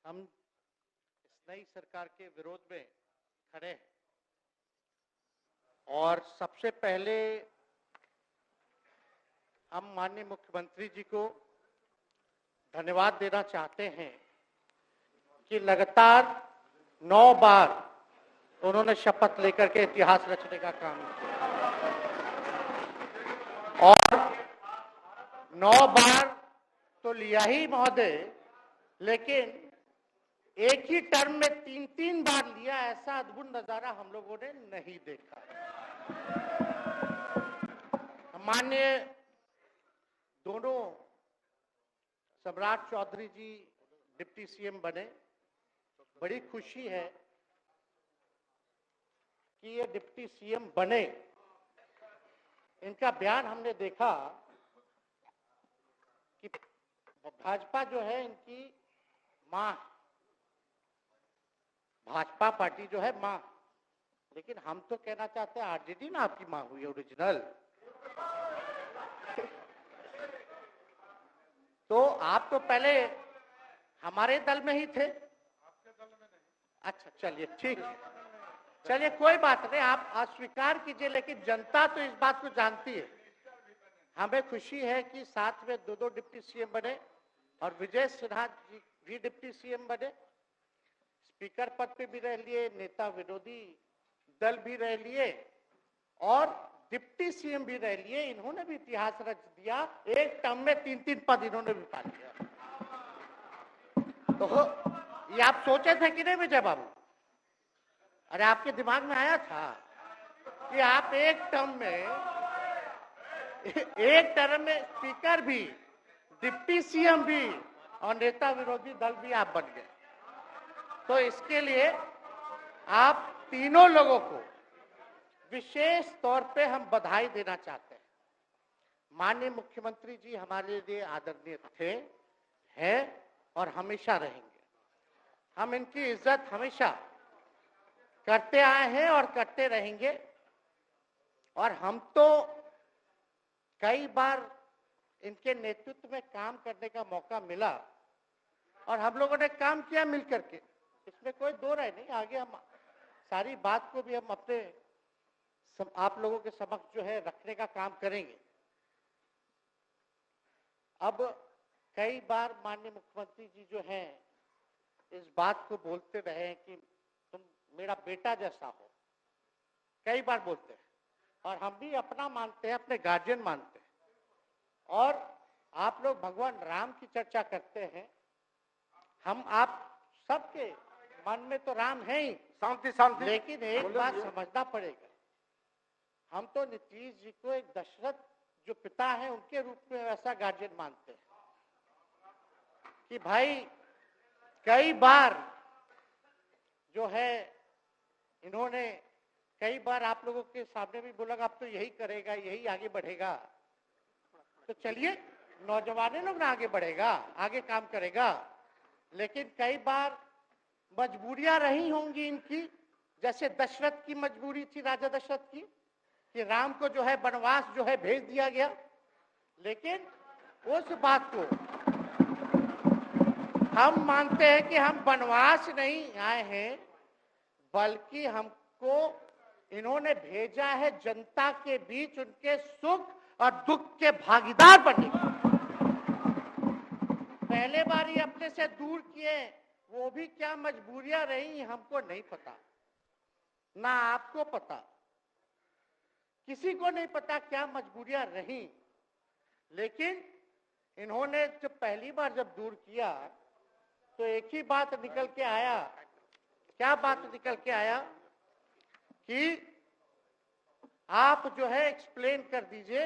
हम इस नई सरकार के विरोध में खड़े हैं और सबसे पहले हम माननीय मुख्यमंत्री जी को धन्यवाद देना चाहते हैं कि लगातार 9 बार उन्होंने शपथ लेकर के इतिहास रचने का काम किया और 9 बार तो लिया ही महोदय, लेकिन एक ही टर्म में 3-3 बार लिया, ऐसा अद्भुत नजारा हम लोगों ने नहीं देखा। माननीय दोनों सम्राट चौधरी जी डिप्टी सीएम बने, बड़ी खुशी है कि ये डिप्टी सीएम बने। इनका बयान हमने देखा कि भाजपा जो है इनकी मां, भाजपा पार्टी जो है मां, लेकिन हम तो कहना चाहते हैं आरजेडी ना आपकी मां हुई ओरिजिनल। तो आप तो पहले हमारे दल में ही थे। आपके दल में नहीं। अच्छा, चलिए ठीक है, चलिए कोई बात नहीं, आप अस्वीकार कीजिए, लेकिन जनता तो इस बात को जानती है। हमें खुशी है कि साथ में 2 डिप्टी सीएम बने और विजय सिन्हा जी भी डिप्टी सीएम बने, स्पीकर पद पे भी रह लिए, नेता विरोधी दल भी रह लिए और डिप्टी सीएम भी रह लिए। इन्होंने भी इतिहास रच दिया, एक टर्म में 3-3 पद इन्होंने भी पा लिया। तो ये आप सोचे थे कि नहीं विजय बाबू? अरे आपके दिमाग में आया था कि आप एक टर्म में स्पीकर भी, डिप्टी सीएम भी और नेता विरोधी दल भी आप बन गए। तो इसके लिए आप तीनों लोगों को विशेष तौर पे हम बधाई देना चाहते हैं। माननीय मुख्यमंत्री जी हमारे लिए आदरणीय थे, हैं और हमेशा रहेंगे। हम इनकी इज्जत हमेशा करते आए हैं और करते रहेंगे। और हम तो कई बार इनके नेतृत्व में काम करने का मौका मिला और हम लोगों ने काम किया मिलकर के, इसमें कोई दो राय नहीं। आगे हम सारी बात को भी हम अपने आप लोगों के समक्ष जो है रखने का काम करेंगे। अब कई बार माननीय मुख्यमंत्री जी जो हैं इस बात को बोलते रहे कि तुम मेरा बेटा जैसा हो, कई बार बोलते हैं और हम भी अपना मानते हैं, अपने गार्जियन मानते हैं। और आप लोग भगवान राम की चर्चा करते हैं, हम आप सबके मन में तो राम है ही, शांति, लेकिन एक बात समझना पड़ेगा, हम तो नीतीश जी को एक दशरथ जो पिता है उनके रूप में वैसा गार्जियन मानते हैं कि भाई कई बार जो है इन्होंने कई बार आप लोगों के सामने भी बोला अब तो यही करेगा, यही आगे बढ़ेगा। तो चलिए नौजवान लोग ना आगे बढ़ेगा, आगे काम करेगा, लेकिन कई बार मजबूरियां रही होंगी इनकी, जैसे दशरथ की मजबूरी थी, राजा दशरथ की, कि राम को जो है वनवास जो है भेज दिया गया। लेकिन उस बात को हम मानते हैं कि हम वनवास नहीं आए हैं, बल्कि हमको इन्होंने भेजा है जनता के बीच उनके सुख और दुख के भागीदार बनने। पहले बार ही अपने से दूर किए, वो भी क्या मजबूरियां रही हमको नहीं पता, ना आपको पता, किसी को नहीं पता क्या मजबूरियां रही। लेकिन इन्होंने जब पहली बार जब दूर किया तो एक ही बात निकल के आया। क्या बात निकल के आया कि आप जो है एक्सप्लेन कर दीजिए,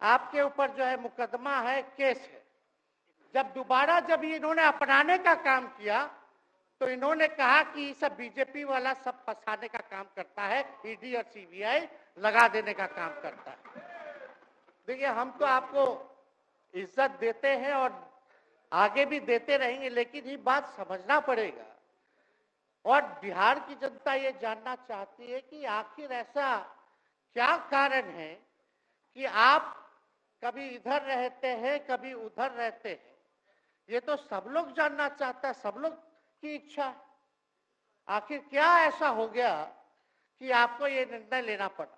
आपके ऊपर जो है मुकदमा है, केस है। जब दोबारा जब इन्होंने अपनाने का काम किया तो इन्होंने कहा कि सब बीजेपी वाला सब फंसाने का काम करता है, ईडी और सीबीआई लगा देने का काम करता है। देखिए हम तो आपको इज्जत देते हैं और आगे भी देते रहेंगे, लेकिन ये बात समझना पड़ेगा। और बिहार की जनता ये जानना चाहती है कि आखिर ऐसा क्या कारण है कि आप कभी इधर रहते हैं, कभी उधर रहते हैं। ये तो सब लोग जानना चाहता है, सब लोग की इच्छा है। आखिर क्या ऐसा हो गया कि आपको ये निर्णय लेना पड़ा?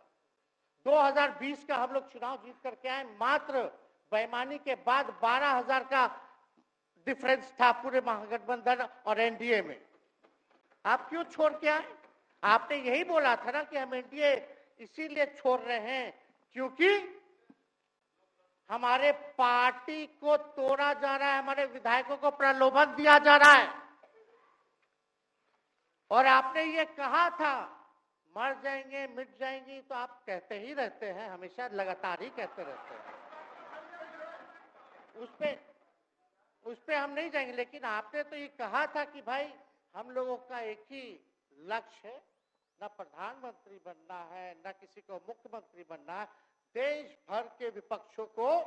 2020 का हम लोग चुनाव जीत करके आए, मात्र बेईमानी के बाद 12,000 का डिफरेंस था पूरे महागठबंधन और एनडीए में। आप क्यों छोड़ के आए? आपने यही बोला था ना कि हम एनडीए इसीलिए छोड़ रहे हैं क्योंकि हमारे पार्टी को तोड़ा जा रहा है, हमारे विधायकों को प्रलोभन दिया जा रहा है। और आपने ये कहा था मर जाएंगे मिट जाएंगी, तो आप कहते ही रहते हैं, हमेशा लगातार ही कहते रहते हैं। उस पे हम नहीं जाएंगे, लेकिन आपने तो ये कहा था कि भाई हम लोगों का एक ही लक्ष्य है, न प्रधानमंत्री बनना है न किसी को मुख्यमंत्री बनना है, देश भर के विपक्षों को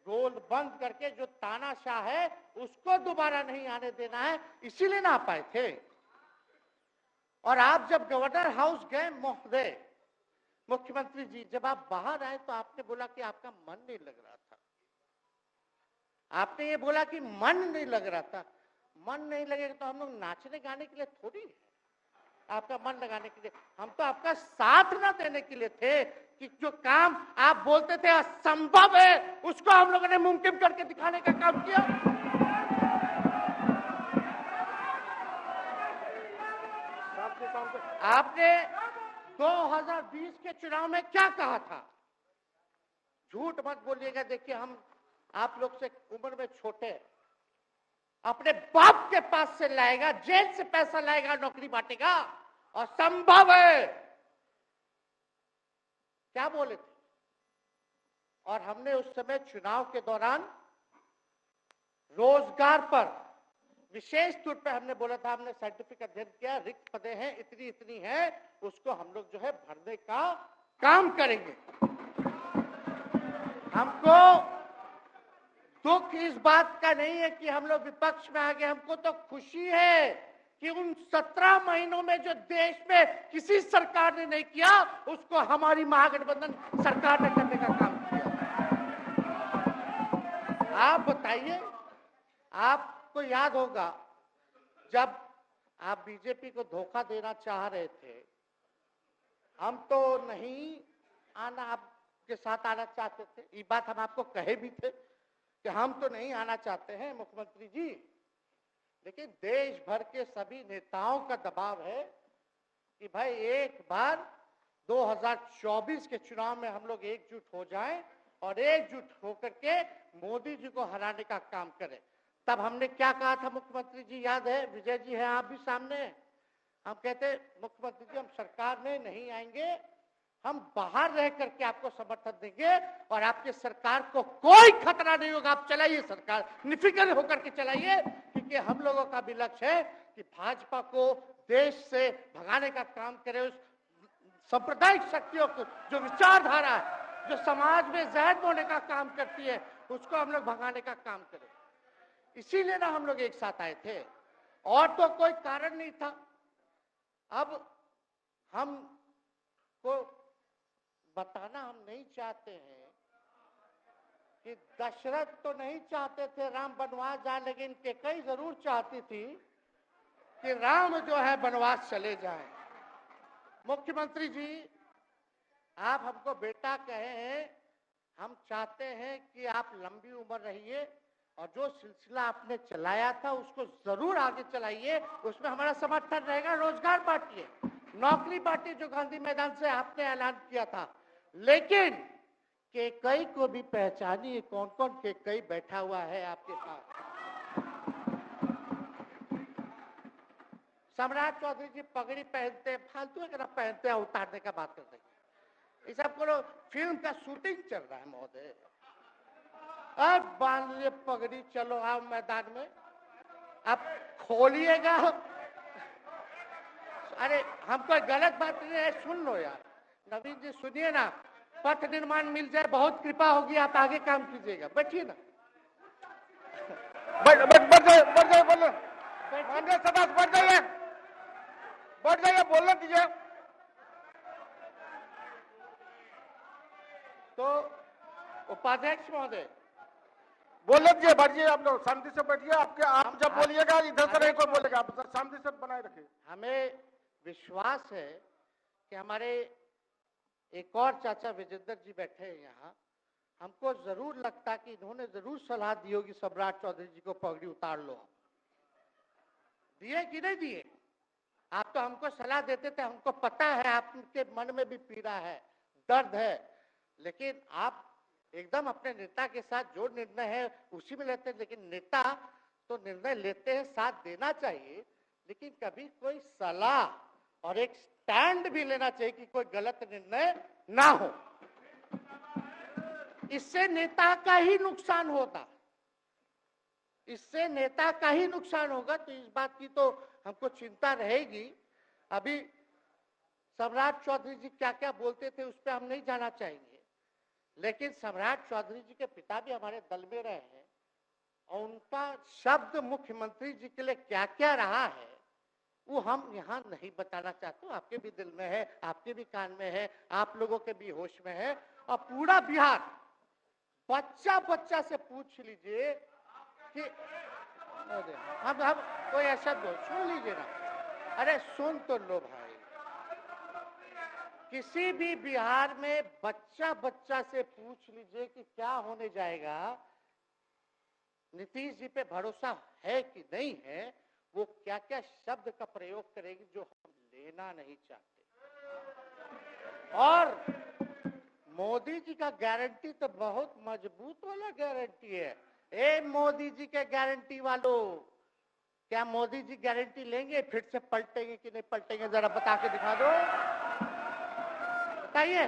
गोल बंद करके जो तानाशाह है उसको दोबारा नहीं आने देना है, इसीलिए ना आ पाए थे। और आप जब गवर्नर हाउस गए महोदय, मुख्यमंत्री जी, जब आप बाहर आए तो आपने बोला कि आपका मन नहीं लग रहा था। आपने ये बोला कि मन नहीं लग रहा था। मन नहीं लगेगा तो हम लोग नाचने गाने के लिए थोड़ी है, आपका मन लगाने के लिए। हम तो आपका साथ ना देने के लिए थे कि जो काम आप बोलते थे असंभव है उसको हम लोगों ने मुमकिन करके दिखाने का काम किया। आपने 2020 के चुनाव में क्या कहा था? झूठ मत बोलिएगा। देखिए, हम आप लोग से उम्र में छोटे, अपने बाप के पास से लाएगा, जेल से पैसा लाएगा, नौकरी बांटेगा, और संभव है, क्या बोले थे? और हमने उस समय चुनाव के दौरान रोजगार पर विशेष तौर पे हमने बोला था, हमने साइंटिफिक अध्ययन किया, रिक्त पदे हैं इतनी इतनी है, उसको हम लोग जो है भरने का काम करेंगे। हमको दुख इस बात का नहीं है कि हम लोग विपक्ष में आ गए, हमको तो खुशी है कि उन 17 महीनों में जो देश में किसी सरकार ने नहीं किया उसको हमारी महागठबंधन सरकार ने करने का काम किया। आप बताइए, आपको याद होगा जब आप बीजेपी को धोखा देना चाह रहे थे, हम तो नहीं आना, आपके साथ आना चाहते थे, ये बात हम आपको कहे भी थे कि हम तो नहीं आना चाहते हैं मुख्यमंत्री जी, लेकिन देश भर के सभी नेताओं का दबाव है कि भाई एक बार 2024 के चुनाव में हम लोग एकजुट हो जाएं और एकजुट होकर के मोदी जी को हराने का काम करें। तब हमने क्या कहा था मुख्यमंत्री जी, याद है? विजय जी है, आप भी सामने हैं। हम कहते मुख्यमंत्री जी हम सरकार में नहीं आएंगे, हम बाहर रह करके आपको समर्थन देंगे और आपके सरकार को कोई खतरा नहीं होगा, आप चलाइए सरकार, निफिक्र होकर के चलाइए, क्योंकि हम लोगों का भी लक्ष्य है कि भाजपा को देश से भगाने का काम करे, उस सांप्रदायिक शक्तियों को, जो विचारधारा है, जो समाज में जहर बोने का काम करती है, उसको हम लोग भगाने का काम करें। इसीलिए ना हम लोग एक साथ आए थे, और तो कोई कारण नहीं था। अब हम को बताना हम नहीं चाहते हैं कि दशरथ तो नहीं चाहते थे राम वनवास जाए, लेकिन कैकेयी जरूर चाहती थी कि राम जो है वनवास चले जाएं। मुख्यमंत्री जी, आप हमको बेटा कहे हैं, हम चाहते हैं कि आप लंबी उम्र रहिए और जो सिलसिला आपने चलाया था उसको जरूर आगे चलाइए, उसमें हमारा समर्थन रहेगा। रोजगार बांटिए, नौकरी बांटिए, जो गांधी मैदान से आपने ऐलान किया था, लेकिन कैकेयी को भी पहचानिए, कौन कौन कैकेयी बैठा हुआ है आपके साथ। सम्राट चौधरी जी पगड़ी पहनते, फालतू अगर आप पहनते हैं, उतारने का बात करते हैं, ये सब को फिल्म का शूटिंग चल रहा है महोदय, अब बांध लिए पगड़ी, चलो आओ मैदान में, अब खोलिएगा। अरे हम कोई गलत बात नहीं है, सुन लो यार, नवीन जी सुनिए ना, पथ निर्माण मिल जाए, बहुत कृपा होगी, आप आगे काम कीजिएगा, बैठिए ना। बढ़ जाइए बोलो, सदा बढ़ जाइए, बोलने दीजिए। तो उपाध्यक्ष महोदय, बोलने दीजिए, बैठिए आप लोग, शांति से बैठिए। आप जब बोलिएगा इधर से नहीं कोई तो बोलेगा, आप शांति से बनाए रखिए। हमें विश्वास है कि हमारे एक और चाचा विजेंद्र जी बैठे हैं यहाँ, हमको जरूर लगता कि इन्होंने जरूर सलाह दी होगी सम्राट चौधरी जी को पगड़ी उतार लो। दिए कि नहीं दिए? आप तो हमको सलाह देते थे, हमको पता है आपके मन में भी पीड़ा है, दर्द है, लेकिन आप एकदम अपने नेता के साथ जो निर्णय है उसी में लेते हैं। लेकिन नेता तो निर्णय लेते हैं, साथ देना चाहिए, लेकिन कभी कोई सलाह और एक स्टैंड भी लेना चाहिए कि कोई गलत निर्णय ना हो। इससे नेता का ही नुकसान होगा, इससे नेता का ही नुकसान होगा। तो इस बात की तो हमको चिंता रहेगी। अभी सम्राट चौधरी जी क्या क्या बोलते थे उस पर हम नहीं जाना चाहेंगे, लेकिन सम्राट चौधरी जी के पिता भी हमारे दल में रहे हैं और उनका शब्द मुख्यमंत्री जी के लिए क्या क्या रहा है वो हम यहाँ नहीं बताना चाहते। आपके भी दिल में है, आपके भी कान में है, आप लोगों के भी होश में है, और पूरा बिहार बच्चा बच्चा से पूछ लीजिए कि हम कोई ऐसा सुन लीजिए ना, अरे सुन तो लो भाई। किसी भी बिहार में बच्चा बच्चा से पूछ लीजिए कि क्या होने जाएगा, नीतीश जी पे भरोसा है कि नहीं है, वो क्या क्या शब्द का प्रयोग करेगी जो हम लेना नहीं चाहते। और मोदी जी का गारंटी तो बहुत मजबूत वाला गारंटी है। ए मोदी जी के गारंटी वालों, क्या मोदी जी गारंटी लेंगे फिर से पलटेंगे कि नहीं पलटेंगे? जरा बता के दिखा दो, बताइए।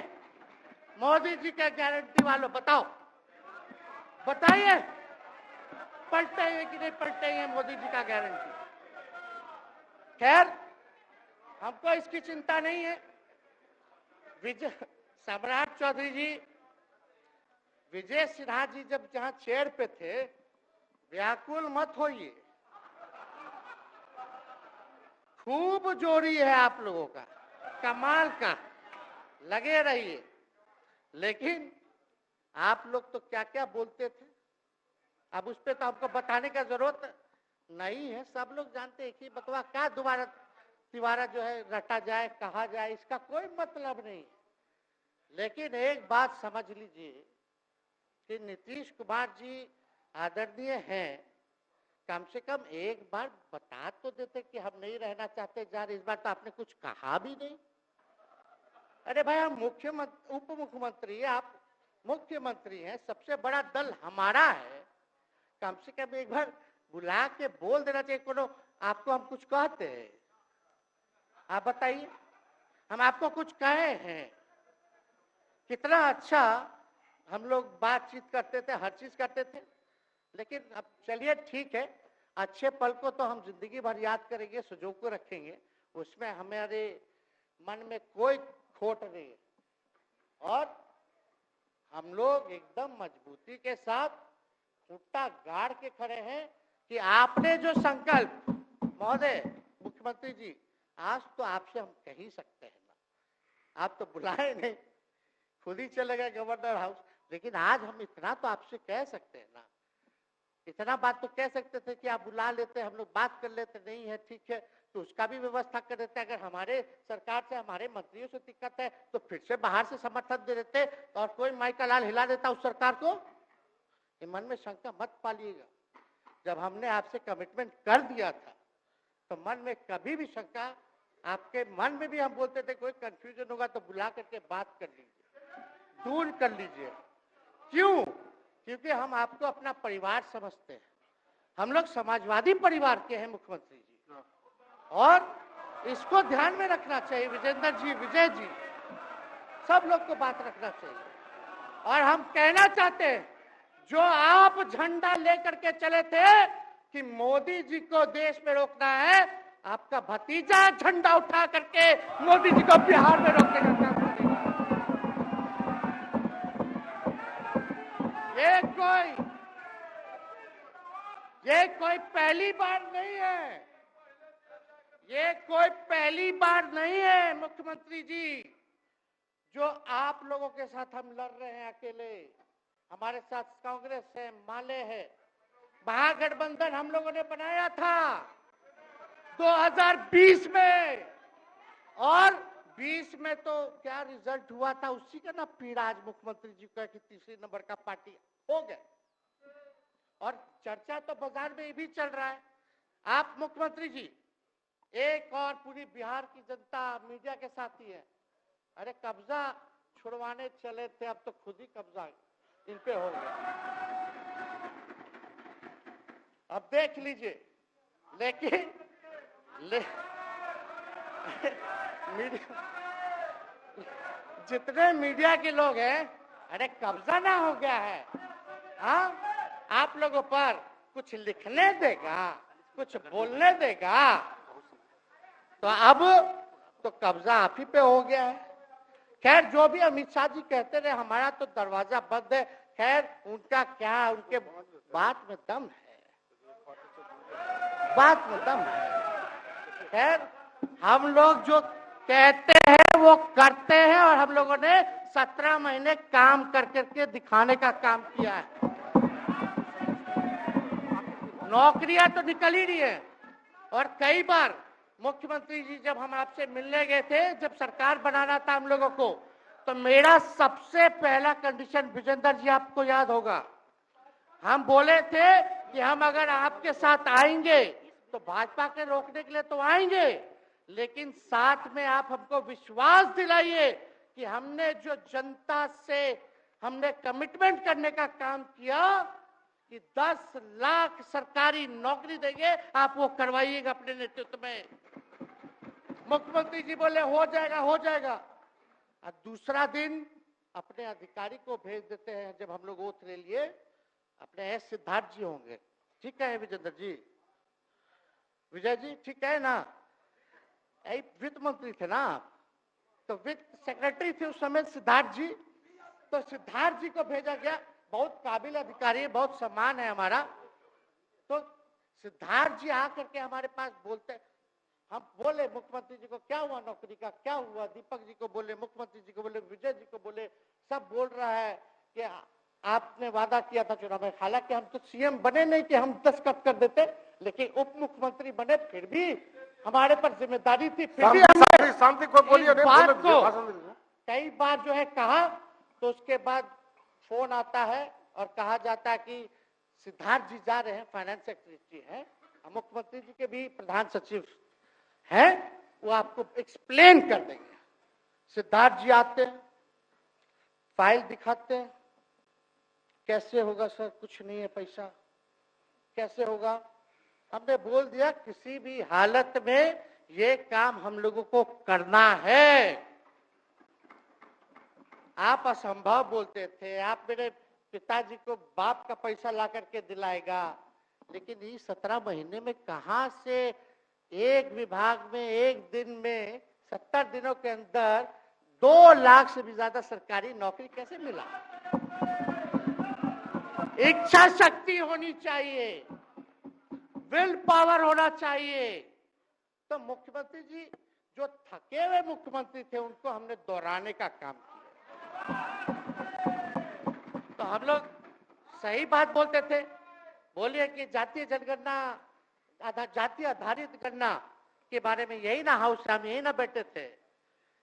मोदी जी के गारंटी वालों बताओ, बताइए पलटेंगे कि नहीं पलटेंगे मोदी जी का गारंटी? खैर, हमको इसकी चिंता नहीं है। विजय सम्राट चौधरी जी, विजय सिन्हा जी जब जहां चेयर पे थे, व्याकुल मत होइए, खूब जोड़ी है आप लोगों का, कमाल का, लगे रहिए। लेकिन आप लोग तो क्या क्या बोलते थे, अब उस पर तो हमको बताने का जरूरत नहीं है, सब लोग जानते हैं कि बतवा क्या दोबारा तिवारा जो है रटा जाए, कहा जाए, इसका कोई मतलब नहीं। लेकिन एक बात समझ लीजिए कि नीतीश कुमार जी आदरणीय हैं, कम से कम एक बार बता तो देते कि हम नहीं रहना चाहते जा रहे। इस बार तो आपने कुछ कहा भी नहीं। अरे भाई, हम मुख्यमंत्री उप मुख्यमंत्री, आप मुख्यमंत्री हैं, सबसे बड़ा दल हमारा है, कम से कम एक बार बुला के बोल देना चाहिए। कोनो आपको हम कुछ कहते हैं? आप बताइए, हम आपको कुछ कहे हैं? कितना अच्छा हम लोग बातचीत करते थे, हर चीज करते थे। लेकिन अब चलिए ठीक है, अच्छे पल को तो हम जिंदगी भर याद करेंगे, सुजो को रखेंगे, उसमें हमारे मन में कोई खोट नहीं है। और हम लोग एकदम मजबूती के साथ खुट्टा गाड़ के खड़े हैं कि आपने जो संकल्प, महोदय मुख्यमंत्री जी, आज तो आपसे हम कह ही सकते हैं ना, आप तो बुलाए नहीं, खुद ही चले गए गवर्नर हाउस, लेकिन आज हम इतना तो आपसे कह सकते हैं ना, इतना बात तो कह सकते थे कि आप बुला लेते, हम लोग बात कर लेते। नहीं है ठीक है, तो उसका भी व्यवस्था कर देते। अगर हमारे सरकार से, हमारे मंत्रियों से दिक्कत है तो फिर से बाहर से समर्थन दे देते और कोई माई का लाल हिला देता उस सरकार को। ये मन में शंका मत पालिएगा, जब हमने आपसे कमिटमेंट कर दिया था तो मन में कभी भी शंका, आपके मन में भी हम बोलते थे कोई कंफ्यूजन होगा तो बुला करके बात कर लीजिए, दूर कर लीजिए। क्यों? क्योंकि हम आपको अपना परिवार समझते हैं। हम लोग समाजवादी परिवार के हैं मुख्यमंत्री जी, और इसको ध्यान में रखना चाहिए। विजेंद्र जी, विजय जी, सब लोग को बात रखना चाहिए। और हम कहना चाहते हैं, जो आप झंडा लेकर के चले थे कि मोदी जी को देश में रोकना है, आपका भतीजा झंडा उठा करके मोदी जी को बिहार में रोकने का काम करेगा। ये कोई पहली बार नहीं है, ये कोई पहली बार नहीं है मुख्यमंत्री जी, जो आप लोगों के साथ हम लड़ रहे हैं अकेले। हमारे साथ कांग्रेस है, माले है। महागठबंधन हम लोगों ने बनाया था 2020 में, और 20 में तो क्या रिजल्ट हुआ था उसी का ना पीड़ा आज मुख्यमंत्री जी को है कि तीसरी नंबर का पार्टी हो गए। और चर्चा तो बाजार में ये भी चल रहा है, आप मुख्यमंत्री जी एक और पूरी बिहार की जनता मीडिया के साथ ही है। अरे कब्जा छुड़वाने चले थे, अब तो खुद ही कब्जा इन पे हो गया। अब देख लीजिए, लेकिन मीडिया, जितने मीडिया के लोग हैं, अरे कब्जा ना हो गया है, हाँ आप लोगों पर कुछ लिखने देगा, कुछ बोलने देगा, तो अब तो कब्जा आप ही पे हो गया है। खैर जो भी अमित शाह जी कहते रहे, हमारा तो दरवाजा बंद है। खैर उनका क्या, उनके बात में दम है, बात में दम है। खैर हम लोग जो कहते हैं वो करते हैं, और हम लोगों ने 17 महीने काम कर करके दिखाने का काम किया है। नौकरियां तो निकल ही रही है, और कई बार मुख्यमंत्री जी जब हम आपसे मिलने गए थे, जब सरकार बनाना था हम लोगों को, तो मेरा सबसे पहला कंडीशन, विजेंद्र जी आपको याद होगा, हम बोले थे कि हम अगर आपके साथ आएंगे तो भाजपा के रोकने के लिए तो आएंगे, लेकिन साथ में आप हमको विश्वास दिलाइए कि हमने जो जनता से हमने कमिटमेंट करने का काम किया कि 10 लाख सरकारी नौकरी देंगे, आप वो करवाइएगा अपने नेतृत्व में। मुख्यमंत्री जी बोले हो जाएगा, हो जाएगा। और दूसरा दिन अपने अधिकारी को भेज देते हैं, जब हम लोग ओथ ले लिए, अपने एस सिद्धार्थ जी होंगे, ठीक है विजेंद्र जी, विजय जी ठीक है ना, वित्त मंत्री थे ना आप, तो वित्त सेक्रेटरी थे उस समय सिद्धार्थ जी, तो सिद्धार्थ जी को भेजा गया, बहुत काबिल अधिकारी है, बहुत सम्मान है हमारा। तो सिद्धार्थ जी आकर के हमारे पास बोलते, हम बोले मुख्यमंत्री जी को क्या हुआ नौकरी का, क्या हुआ, दीपक जी को बोले, मुख्यमंत्री जी को बोले, विजय जी को बोले, सब बोल रहा है कि आपने वादा किया था चुनाव में। हालांकि हम तो सीएम बने नहीं कि हम दस्तखत कर देते, लेकिन उप मुख्यमंत्री बने, फिर भी हमारे पर जिम्मेदारी थी, फिर भी हमने शांति को बोलिए, बात को कई बार जो है कहा। तो उसके बाद फोन आता है और कहा जाता है कि सिद्धार्थ जी जा रहे हैं, फाइनेंस सेक्रेटरी हैं, मुख्यमंत्री जी के भी प्रधान सचिव हैं, वो आपको एक्सप्लेन कर देंगे। सिद्धार्थ जी आते हैं, फाइल दिखाते हैं, कैसे होगा सर, कुछ नहीं है पैसा, कैसे होगा। हमने बोल दिया किसी भी हालत में ये काम हम लोगों को करना है। आप असंभव बोलते थे, आप मेरे पिताजी को बाप का पैसा ला करके दिलाएगा, लेकिन ये 17 महीने में कहां से एक विभाग में एक दिन में 70 दिनों के अंदर 2 लाख से भी ज्यादा सरकारी नौकरी कैसे मिला। इच्छा शक्ति होनी चाहिए, विल पावर होना चाहिए। तो मुख्यमंत्री जी जो थके हुए मुख्यमंत्री थे, उनको हमने दोहराने का काम किया। तो हम लोग सही बात बोलते थे, बोलिए कि जातीय जनगणना, जाति आधारित गणना के बारे में यही ना हाउस में हम यही ना बैठे थे,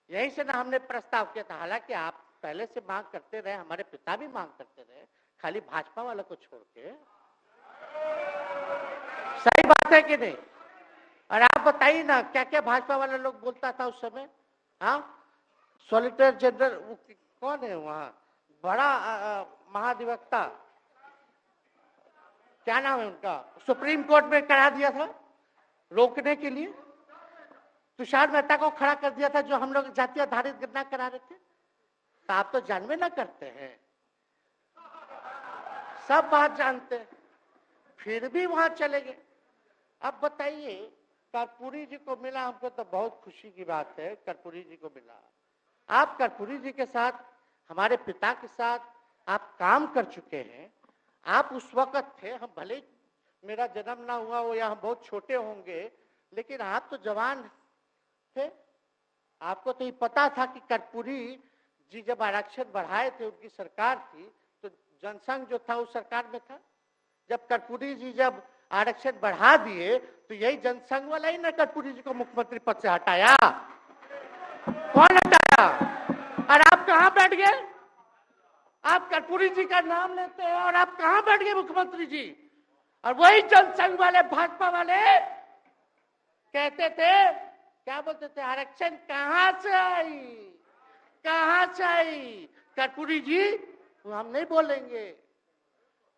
यही से ना हमने प्रस्ताव किया था। हालांकि आप पहले से मांग करते रहे, हमारे पिता भी मांग करते रहे, खाली भाजपा वाला को छोड़ के। सही बात है कि नहीं? और आप बताइए ना क्या क्या भाजपा वाला लोग बोलता था उस समय। हाँ, सॉलिसिटर जनरल कौन है वहां, बड़ा महाधिवक्ता, क्या नाम है उनका, सुप्रीम कोर्ट में करा दिया था रोकने के लिए, तुषार मेहता को खड़ा कर दिया था, जो हम लोग जाति आधारित गणना करा रहे थे। तो आप तो जानवे ना करते हैं, सब बात जानते हैं, फिर भी वहां चले गए। अब बताइए, कर्पूरी जी को मिला, हमको तो बहुत खुशी की बात है, कर्पूरी जी को मिला। आप कर्पूरी जी के साथ, हमारे पिता के साथ आप काम कर चुके हैं। आप उस वक्त थे, हम भले मेरा जन्म ना हुआ हो या हम बहुत छोटे होंगे, लेकिन आप तो जवान थे। आपको तो ये पता था कि कर्पूरी जी जब आरक्षण बढ़ाए थे, उनकी सरकार थी, तो जनसंघ जो था उस सरकार में था। जब कर्पूरी जी जब आरक्षण बढ़ा दिए तो यही जनसंघ वाला ही ना कर्पूरी जी को मुख्यमंत्री पद से हटाया। कौन हटाया? और आप कहां बैठ गए? आप कर्पूरी जी का नाम लेते हैं और आप कहां बैठ गए मुख्यमंत्री जी? और वही जनसंघ वाले भाजपा वाले कहते थे, क्या बोलते थे, आरक्षण कहां से आई, कहां से आई? कर्पूरी जी हम नहीं बोलेंगे,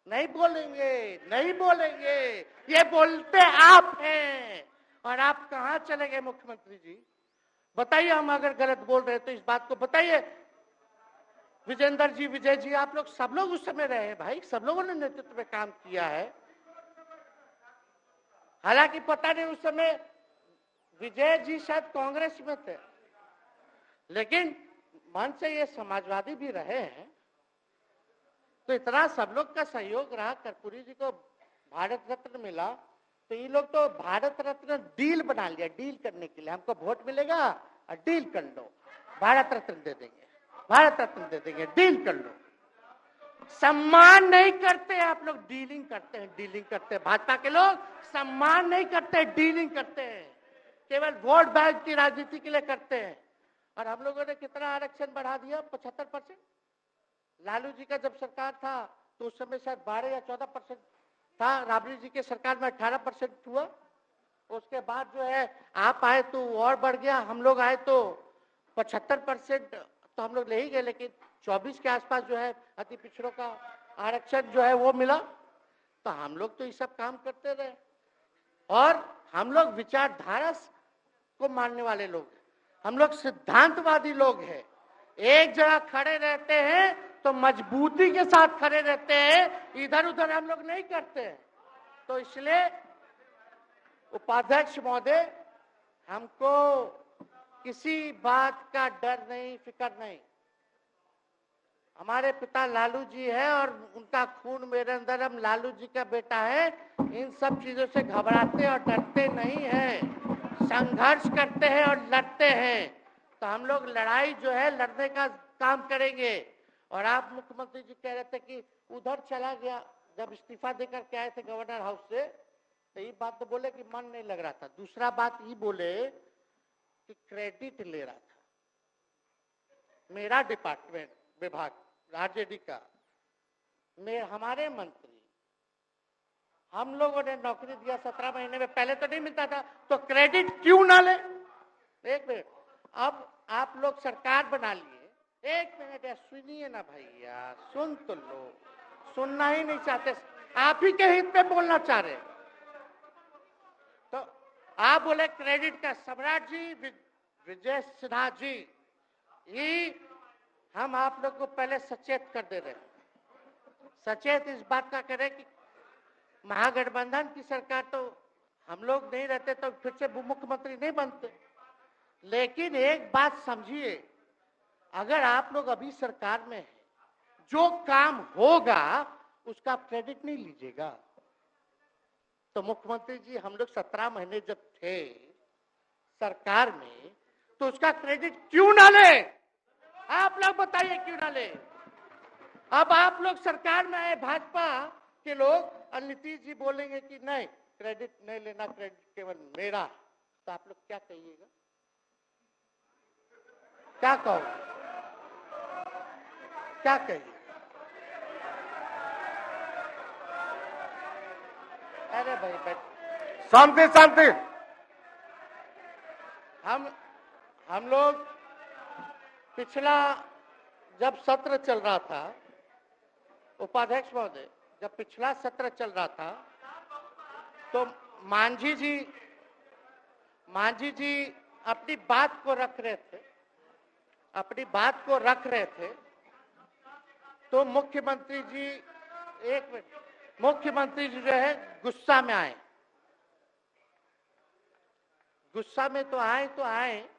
नहीं बोलेंगे, नहीं बोलेंगे, ये बोलते आप हैं। और आप कहां चले गए मुख्यमंत्री जी? बताइए, हम अगर गलत बोल रहे तो इस बात को बताइए। विजेंद्र जी, विजय जी, आप लोग सब लोग उस समय रहे भाई, सब लोगों ने नेतृत्व में काम किया है। हालांकि पता नहीं उस समय विजय जी शायद कांग्रेस में थे, लेकिन मन से ये समाजवादी भी रहे हैं। तो इतना सब लोग का सहयोग रहा, कर्पूरी जी को भारत रत्न मिला, तो ये लोग तो भारत रत्न डील बना लिया, डील करने के लिए। हमको वोट मिलेगा और डील कर लो, भारत रत्न दे देंगे, भारत रत्न दे देंगे, डील कर लो। सम्मान नहीं करते आप लोग, डीलिंग करते हैं, डीलिंग करते हैं। भाजपा के लोग सम्मान नहीं करते, डीलिंग करते हैं, केवल वोट बैंक की राजनीति के लिए करते हैं। और हम लोगों ने कितना आरक्षण बढ़ा दिया? 75%। लालू जी का जब सरकार था तो उस समय शायद 12 या 14% था, राबड़ी जी के सरकार में 18% हुआ। उसके बाद जो है आप आए तो और बढ़ गया, हम लोग आए तो 75% तो हम लोग ले ही गए, लेकिन 24 के आसपास जो है अति पिछड़ों का आरक्षण जो है वो मिला। तो हम लोग तो ये सब काम करते रहे, और हम लोग विचारधारा को मानने वाले लोग हैं, हम लोग सिद्धांतवादी लोग हैं। एक जगह खड़े रहते हैं तो मजबूती के साथ खड़े रहते हैं, इधर उधर हम लोग नहीं करते हैं। तो इसलिए उपाध्यक्ष महोदय, हमको किसी बात का डर नहीं, फिक्र नहीं। हमारे पिता लालू जी है और उनका खून मेरे अंदर, हम लालू जी का बेटा है। इन सब चीजों से घबराते और डरते नहीं हैं, संघर्ष करते हैं और लड़ते हैं। तो हम लोग लड़ाई जो है लड़ने का काम करेंगे। और आप मुख्यमंत्री जी कह रहे थे कि उधर चला गया, जब इस्तीफा देकर के आए थे गवर्नर हाउस से, तो ये बात तो बोले कि मन नहीं लग रहा था। दूसरा बात ये बोले कि क्रेडिट ले रहा था मेरा डिपार्टमेंट, विभाग आरजेडी का, हमारे मंत्री, हम लोगों ने नौकरी दिया 17 महीने में, पहले तो नहीं मिलता था, तो क्रेडिट क्यों ना ले? एक मिनट, अब आप लोग सरकार बना लिए, एक मिनट यार सुनिए ना भैया, सुन तो लो, सुनना ही नहीं चाहते, आप ही के हित में बोलना चाह रहे। तो आप बोले क्रेडिट का, सम्राट जी, विजय सिन्हा जी, ये हम आप लोग को पहले सचेत कर दे रहे हैं, सचेत इस बात का करें कि महागठबंधन की सरकार तो हम लोग नहीं रहते तो फिर से मुख्यमंत्री नहीं बनते। लेकिन एक बात समझिए, अगर आप लोग अभी सरकार में हैं, जो काम होगा उसका क्रेडिट नहीं लीजिएगा। तो मुख्यमंत्री जी, हम लोग 17 महीने जब थे सरकार में, तो उसका क्रेडिट क्यों ना ले? आप लोग बताइए क्यों ना ले? अब आप लोग सरकार में आए भाजपा के लोग, और नीतीश जी बोलेंगे कि नहीं क्रेडिट नहीं लेना, क्रेडिट केवल मेरा, तो आप लोग क्या कहिएगा? क्या कहो, क्या कहिए? अरे भाई शांति शांति। हम लोग पिछला जब सत्र चल रहा था, उपाध्यक्ष महोदय, जब पिछला सत्र चल रहा था तो मांझी जी अपनी बात को रख रहे थे, अपनी बात को रख रहे थे, तो मुख्यमंत्री जी, एक मिनट, मुख्यमंत्री जी जो है गुस्सा में आए, गुस्सा में तो आए,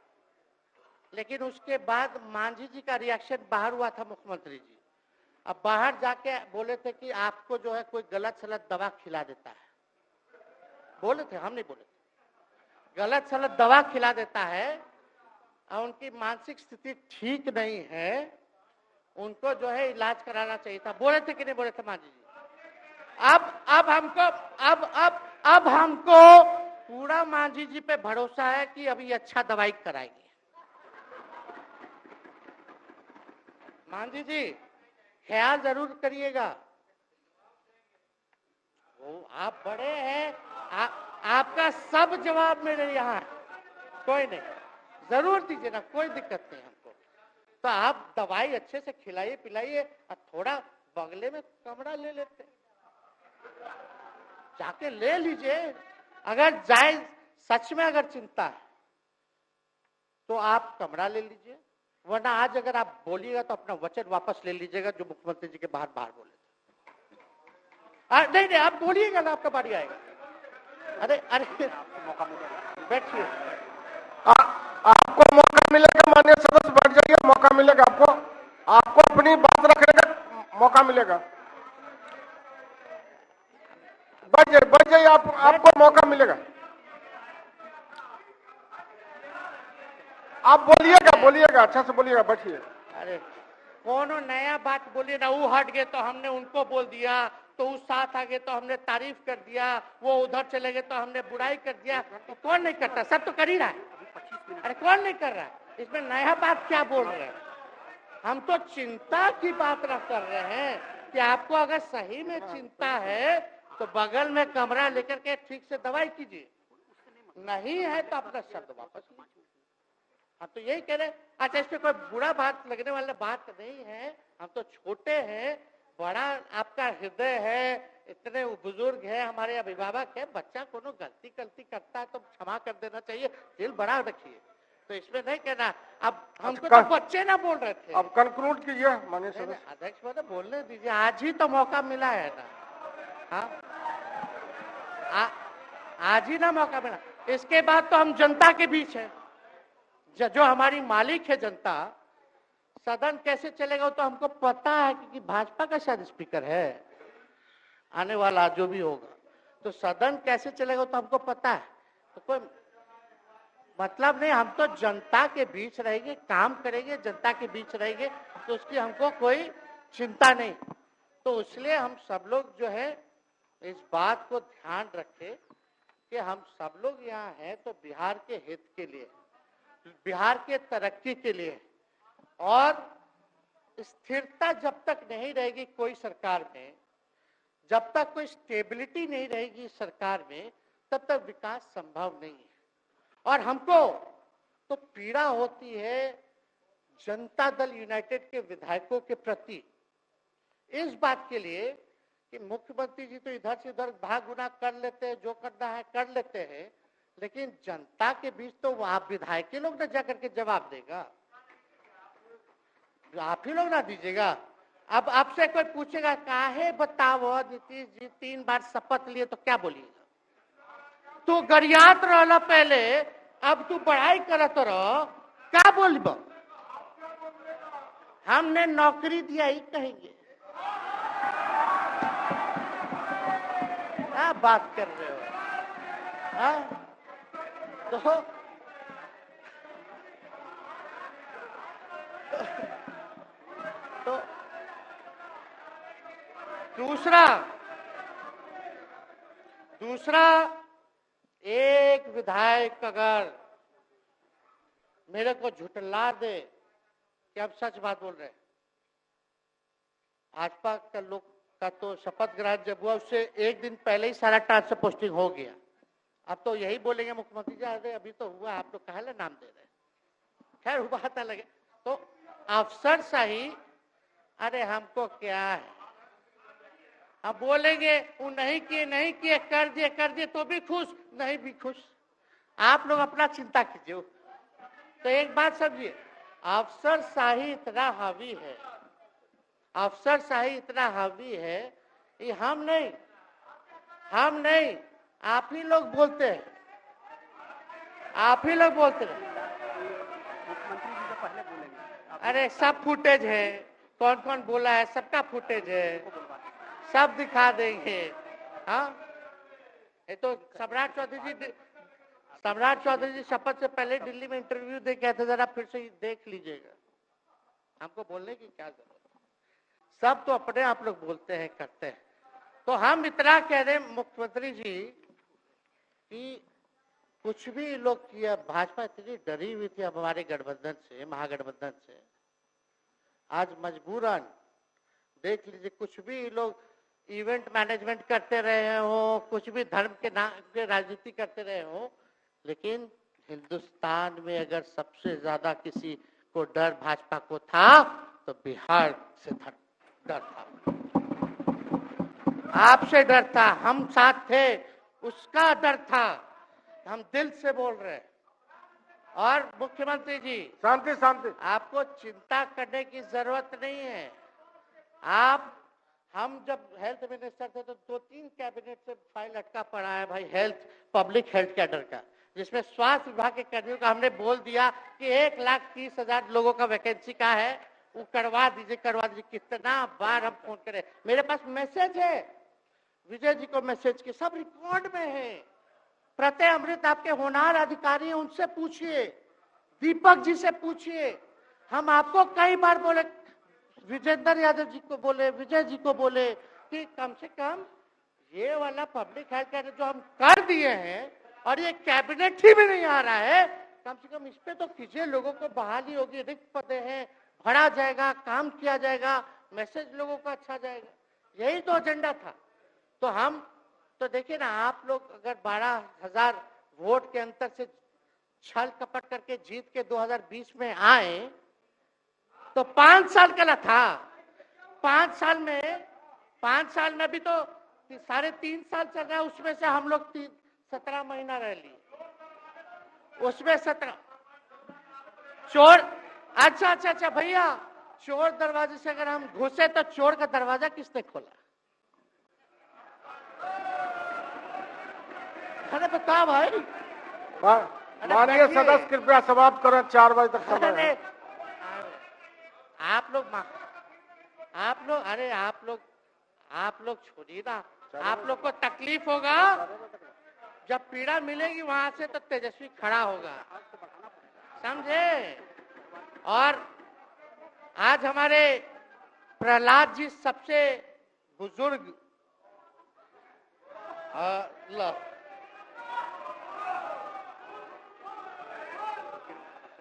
लेकिन उसके बाद मांझी जी का रिएक्शन बाहर हुआ था मुख्यमंत्री जी। अब बाहर जाके बोले थे कि आपको जो है कोई गलत सलत दवा खिला देता है, बोले थे, हम नहीं बोले थे, गलत सलत दवा खिला देता है और उनकी मानसिक स्थिति ठीक नहीं है, उनको जो है इलाज कराना चाहिए था। बोले थे कि नहीं बोले थे मांझी जी? अब हमको पूरा मांझी जी पे भरोसा है कि अभी अच्छा दवाई कराएंगे। मांझी जी ख्याल जरूर करिएगा। वो आप बड़े हैं, आपका सब जवाब मेरे यहाँ है, कोई नहीं, जरूर दीजिए ना, कोई दिक्कत नहीं हमको। तो आप दवाई अच्छे से खिलाइए पिलाइए और थोड़ा बगले में कमरा ले लेते, जाके ले लीजिए। अगर जाए सच में अगर चिंता है तो आप कमरा ले लीजिए, वरना आज अगर आप बोलिएगा तो अपना वचन वापस ले लीजिएगा जो मुख्यमंत्री जी के बाहर बोले थे। नहीं नहीं, आप बोलिएगा ना, आपका बारी आएगा। अरे अरे बैठिए, आपको मौका मिलेगा, माननीय सदस्य बैठ जाइए, मौका मिलेगा आपको, आपको अपनी बात रखने का मौका मिलेगा। बैठ जाइए, आपको मौका मिलेगा। आप बोलिएगा अच्छा से बोलिएगा, बैठिए। अरे कोनो नया बात बोलिए ना, वो हट गए तो हमने उनको बोल दिया, तो उस साथ आ गए तो हमने तारीफ कर दिया, वो उधर चले गए तो हमने बुराई कर दिया। तो कौन नहीं करता, सब तो कर ही रहा है। अरे कौन नहीं कर रहा है, इसमें नया बात क्या बोल रहे हैं? हम तो चिंता की बात न कर रहे हैं कि आपको अगर सही में चिंता है तो बगल में कमरा लेकर के ठीक से दवाई कीजिए, नहीं है तो अपना शब्द वापस लीजिए। हम तो यही कह रहे हैं। अच्छा, इसमें कोई बुरा बात लगने वाला बात नहीं है, हम तो छोटे हैं, बड़ा आपका हृदय है, इतने बुजुर्ग है, हमारे अभिभावक है, बच्चा कोनो गलती करता है तो क्षमा कर देना चाहिए, दिल बड़ा रखिए। तो इसमें नहीं कहना, अब हमको तो बच्चे ना बोल रहे थे। अब कंक्लूड कीजिए माननीय सदस्य। अध्यक्ष महोदय बोलने दीजिए, आज ही तो मौका मिला है ना। हाँ, आज ही ना मौका मिला, इसके बाद तो हम जनता के बीच है, जो हमारी मालिक है जनता। सदन कैसे चलेगा तो हमको पता है, क्योंकि भाजपा का शायद स्पीकर है आने वाला जो भी होगा, तो सदन कैसे चलेगा तो हमको पता है। तो कोई मतलब नहीं, हम तो जनता के बीच रहेंगे, काम करेंगे, जनता के बीच रहेंगे, तो उसकी हमको कोई चिंता नहीं। तो इसलिए हम सब लोग जो है इस बात को ध्यान रखें कि हम सब लोग यहाँ हैं तो बिहार के हित के लिए, बिहार के तरक्की के लिए, और स्थिरता जब तक नहीं रहेगी कोई सरकार में, जब तक कोई स्टेबिलिटी नहीं रहेगी सरकार में, तब तक विकास संभव नहीं है। और हमको तो पीड़ा होती है जनता दल यूनाइटेड के विधायकों के प्रति, इस बात के लिए कि मुख्यमंत्री जी तो इधर से उधर भाग गुना कर लेते हैं, जो करना है कर लेते हैं, लेकिन जनता के बीच तो आप विधायक के लोग ना जाकर के जवाब देगा, आप ही लोग ना दीजिएगा। अब आपसे कोई पूछेगा काहे बताओ नीतीश जी 3 बार शपथ लिए, तो क्या बोलिएगा? तू गरियात रहला पहले, अब तू पढ़ाई करत रह, क्या बोलब? हमने नौकरी दिया ही कहेंगे। क्या बात कर रहे हो? हाँ? तो दूसरा एक विधायक अगर मेरे को झुठला दे कि अब सच बात बोल रहे, भाजपा का लोग का तो शपथ ग्रहण जब हुआ उससे एक दिन पहले ही सारा ट्रांसफर पोस्टिंग हो गया। अब तो यही बोलेंगे मुख्यमंत्री जी अरे अभी तो हुआ, आप लोग काहे नाम दे रहे? खैर वो बात अलग है। तो अफसरशाही, अरे हमको क्या है, अब बोलेंगे वो नहीं किए कर दिए तो भी खुश, नहीं भी खुश, आप लोग अपना चिंता कीजिए। तो एक बात समझिए, अफसरशाही इतना हावी है, अफसरशाही इतना हावी है कि हम नहीं आप ही लोग बोलते हैं, आप ही लोग बोलते हैं। मुख्यमंत्री जी तो पहले बोलेंगे। अरे सब फुटेज है, कौन कौन बोला है सबका फुटेज है, सब दिखा देंगे। हाँ, ये तो सम्राट चौधरी जी शपथ से पहले दिल्ली में इंटरव्यू दे के आए थे, जरा फिर से देख लीजिएगा, हमको बोलने की क्या जरूरत है। सब तो अपने आप लोग बोलते हैं, करते हैं। तो हम इतना कह रहे हैं मुख्यमंत्री जी कि कुछ भी लोग किया, भाजपा इतनी डरी हुई थी हमारे गठबंधन से, महागठबंधन से, आज मजबूरन देख लीजिए, कुछ भी लोग इवेंट मैनेजमेंट करते रहे हो, कुछ भी धर्म के नाम के राजनीति करते रहे हो, लेकिन हिंदुस्तान में अगर सबसे ज्यादा किसी को डर भाजपा को था तो बिहार से डर था, आपसे डर था, हम साथ थे, उसका डर था। हम दिल से बोल रहे हैं। और मुख्यमंत्री जी, शांति शांति, आपको चिंता करने की जरूरत नहीं है। आप, हम जब हेल्थ मिनिस्टर थे तो 2-3 कैबिनेट से फाइल अटका पड़ा है भाई, हेल्थ, पब्लिक हेल्थ कैडर का, जिसमें स्वास्थ्य विभाग के कर्मियों का हमने बोल दिया कि 1,30,000 लोगों का वैकेंसी का है, वो करवा दीजिए, करवा दीजिए। कितना बार हम फोन करें, मेरे पास मैसेज है, विजय जी को मैसेज के सब रिकॉर्ड में है। प्रत्यय अमृत आपके होनहार अधिकारी हैं, उनसे पूछिए, दीपक जी से पूछिए। हम आपको कई बार बोले, विजेंद्र यादव जी को बोले, विजय जी को बोले कि कम से कम ये वाला पब्लिक हेल्थ केयर जो हम कर दिए हैं और ये कैबिनेट ही भी नहीं आ रहा है, कम से कम इस पे तो कीजिए, लोगों को बहाली होगी, रिक्त पदे हैं, भरा जाएगा, काम किया जाएगा, मैसेज लोगों का अच्छा जाएगा। यही तो एजेंडा था। तो हम तो देखिए ना, आप लोग अगर 12,000 वोट के अंतर से छल कपट करके जीत के 2020 में आए तो 5 साल का था। 5 साल में भी तो 3.5 साल चल रहा है, उसमें से हम लोग 17 महीना रह लिए, उसमें 17 चोर। अच्छा भैया, चोर दरवाजे से अगर हम घुसे तो चोर का दरवाजा किसने खोला? अरे बता भाई। माननीय सदस्य कृपया समाप्त करें, 4 बजे तक समय है। आप लोग छोड़िए ना, आप लोग को तकलीफ होगा, जब पीड़ा मिलेगी वहां से तो तेजस्वी खड़ा होगा, समझे? और आज हमारे प्रहलाद जी सबसे बुजुर्ग,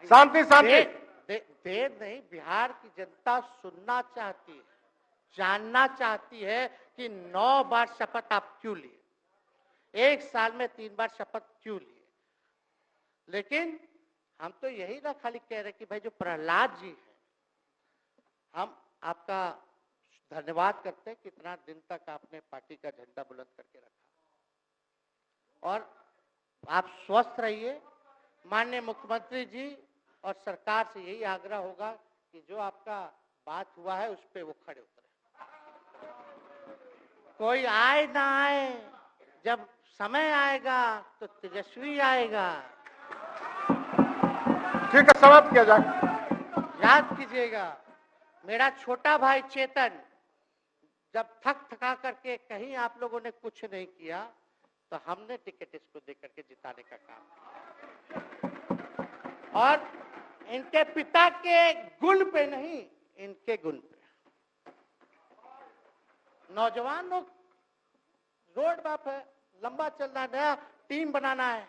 शांति शांति, देर नहीं, बिहार की जनता सुनना चाहती है, जानना चाहती है कि 9 बार शपथ आप क्यों लिए, 1 साल में 3 बार शपथ क्यों लिए। लेकिन हम तो यही ना खाली कह रहे कि भाई जो प्रहलाद जी हैं, हम आपका धन्यवाद करते हैं कि इतना दिन तक आपने पार्टी का झंडा बुलंद करके रखा, और आप स्वस्थ रहिए। माननीय मुख्यमंत्री जी और सरकार से यही आग्रह होगा कि जो आपका बात हुआ है उस पे वो खड़े उतरे। कोई आए ना आए, जब समय आएगा तो तेजस्वी आएगा। ठीक है, समाप्त किया जाए। याद कीजिएगा, मेरा छोटा भाई चेतन जब थका करके कहीं आप लोगों ने कुछ नहीं किया तो हमने टिकट इसको देकर के जिताने का काम किया, और इनके पिता के गुण पे नहीं, इनके गुण पे। नौजवान लोग रोड मैप है, लंबा चलना है, नया टीम बनाना है,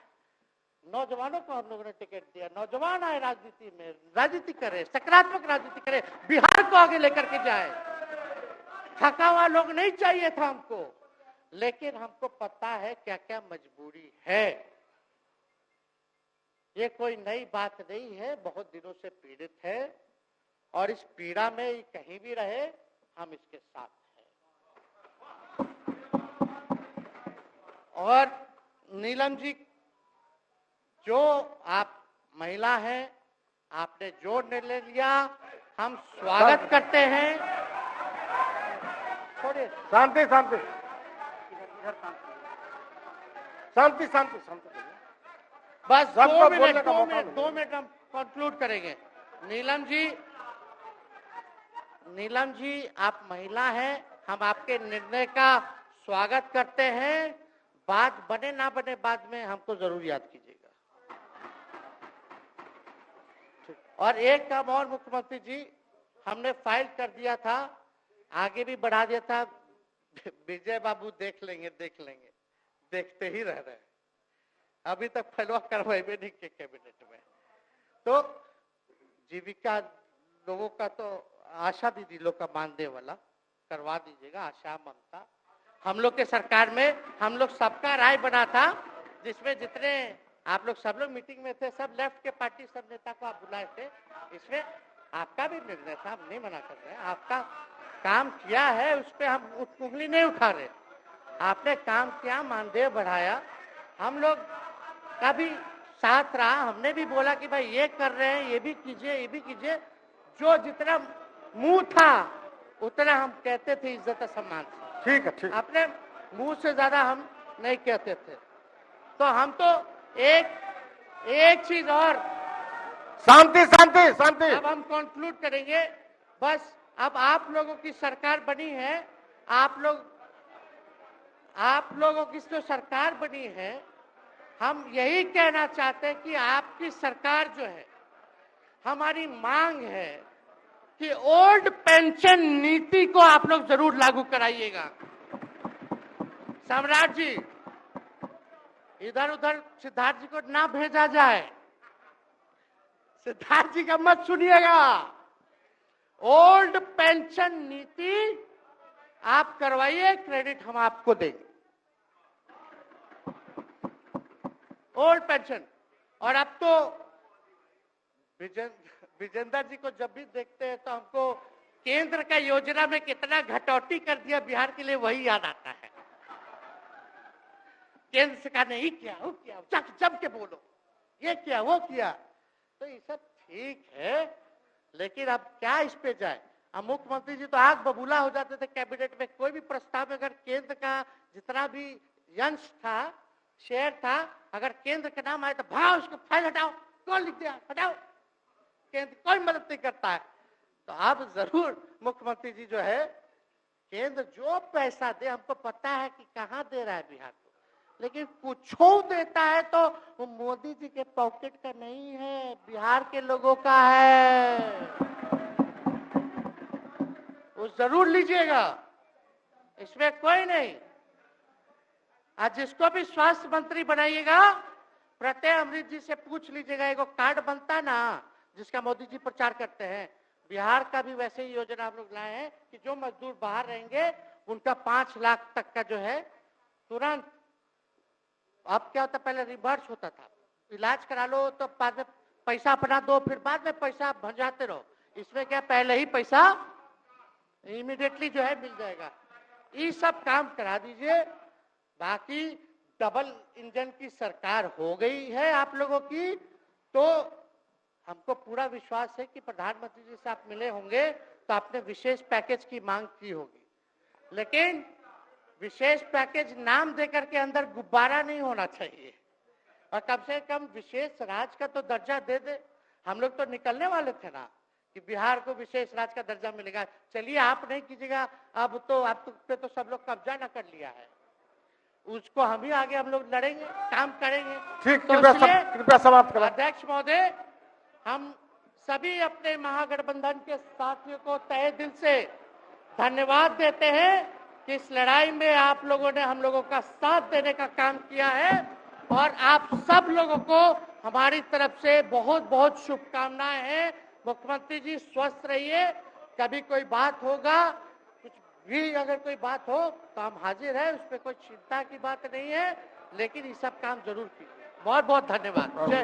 नौजवानों को हम लोगों ने टिकट दिया। नौजवान आए राजनीति में, राजनीति करे, सकारात्मक राजनीति करे, बिहार को आगे लेकर के जाए। थका हुआ लोग नहीं चाहिए था हमको, लेकिन हमको पता है क्या क्या मजबूरी है। ये कोई नई बात नहीं है, बहुत दिनों से पीड़ित है, और इस पीड़ा में कहीं भी रहे हम इसके साथ हैं। और नीलम जी, जो आप महिला हैं, आपने जो निर्णय लिया हम स्वागत करते हैं। थोड़े शांति शांति शांति शांति शांति, बस 2 मिनट हम कंक्लूड करेंगे। नीलम जी आप महिला हैं, हम आपके निर्णय का स्वागत करते हैं। बात बने ना बने बाद में हमको जरूर याद कीजिएगा। और एक काम और मुख्यमंत्री जी, हमने फाइल कर दिया था आगे भी बढ़ा दिया था। विजय बाबू देख लेंगे, देखते ही रह रहे हैं। अभी तक फैलवा करवाए भी नहीं के कैबिनेट में। तो जीविका लोगों का तो आशा दीदी लोग का मानदेय वाला करवा दीजिएगा, आशा ममता। हम लोग के सरकार में हम लोग सबका राय बना था, जिसमें जितने आप लोग सब लोग मीटिंग में थे, सब लेफ्ट के पार्टी सब नेता को आप बुलाए थे। इसमें आपका भी निर्णय था, हम नहीं मना कर रहे हैं। आपका काम किया है, उस पर हम उंगली नहीं उठा रहे। आपने काम किया, मानदेय बढ़ाया, हम लोग का भी साथ रहा। हमने भी बोला कि भाई ये कर रहे हैं, ये भी कीजिए। जो जितना मुंह था उतना हम कहते थे इज्जत सम्मान से। ठीक है। अपने मुंह से ज्यादा हम नहीं कहते थे। तो हम तो एक चीज और, शांति। अब हम कंक्लूड करेंगे। बस अब आप लोगों की सरकार बनी है, आप लोगों की जो सरकार बनी है, हम यही कहना चाहते हैं कि आपकी सरकार जो है, हमारी मांग है कि ओल्ड पेंशन नीति को आप लोग जरूर लागू कराइएगा। सम्राट जी, इधर उधर सिद्धार्थ जी को ना भेजा जाए, सिद्धार्थ जी का मत सुनिएगा। ओल्ड पेंशन नीति आप करवाइए, क्रेडिट हम आपको देंगे। Old pension. और अब तो विजेंद्र जी को जब भी देखते हैं तो हमको केंद्र का योजना में कितना घटौती कर दिया बिहार के लिए, वही याद आता है। केंद्र सरकार ने ही किया, वो किया, जम के बोलो, ये किया, वो किया। तो ये सब ठीक है, लेकिन अब क्या इस पे जाए। अब मुख्यमंत्री जी तो आग बबूला हो जाते थे कैबिनेट में। कोई भी प्रस्ताव में अगर केंद्र का जितना भी अंश था, शेयर था, अगर केंद्र का नाम आए तो भाव उसको फाइल हटाओ, कौन लिख दिया, हटाओ। केंद्र कोई मदद नहीं करता है। तो अब जरूर मुख्यमंत्री जी जो है, केंद्र जो पैसा दे, हमको पता है कि कहां दे रहा है बिहार को, लेकिन कुछ देता है तो वो मोदी जी के पॉकेट का नहीं है, बिहार के लोगों का है। वो जरूर लीजिएगा, इसमें कोई नहीं। आज जिसको भी स्वास्थ्य मंत्री बनाइएगा, प्रत्यय अमृत जी से पूछ लीजिएगा। एगो कार्ड बनता ना, जिसका मोदी जी प्रचार करते हैं, बिहार का भी वैसे ही योजना हम लोग लाए हैं कि जो मजदूर बाहर रहेंगे उनका 5 लाख तक का जो है तुरंत। अब क्या होता, पहले रिवर्स होता था, इलाज करा लो तो बाद में पैसा अपना दो, फिर बाद में पैसा भंजाते रहो। इसमें क्या, पहले ही पैसा इमीडिएटली जो है मिल जाएगा। ये सब काम करा दीजिए। बाकी डबल इंजन की सरकार हो गई है आप लोगों की, तो हमको पूरा विश्वास है कि प्रधानमंत्री जी से आप मिले होंगे तो आपने विशेष पैकेज की मांग की होगी, लेकिन विशेष पैकेज नाम देकर के अंदर गुब्बारा नहीं होना चाहिए। और कम से कम विशेष राज्य का तो दर्जा दे दे। हम लोग तो निकलने वाले थे ना कि बिहार को विशेष राज्य का दर्जा मिलेगा। चलिए आप नहीं कीजिएगा, अब तो आप पे तो सब लोग कब्जा न कर लिया है, उसको हम ही आगे हम लोग लड़ेंगे, काम करेंगे। ठीक, तो कृपया समाप्त करें। अध्यक्ष महोदय, हम सभी अपने महागठबंधन के साथियों को तहे दिल से धन्यवाद देते हैं कि इस लड़ाई में आप लोगों ने हम लोगों का साथ देने का काम किया है। और आप सब लोगों को हमारी तरफ से बहुत बहुत शुभकामनाएं हैं। मुख्यमंत्री जी स्वस्थ रहिए। कभी कोई बात होगा, कुछ भी अगर कोई बात हो तो हम हाजिर हैं, उस पर कोई चिंता की बात नहीं है, लेकिन ये सब काम जरूर कीजिए। बहुत बहुत धन्यवाद। जय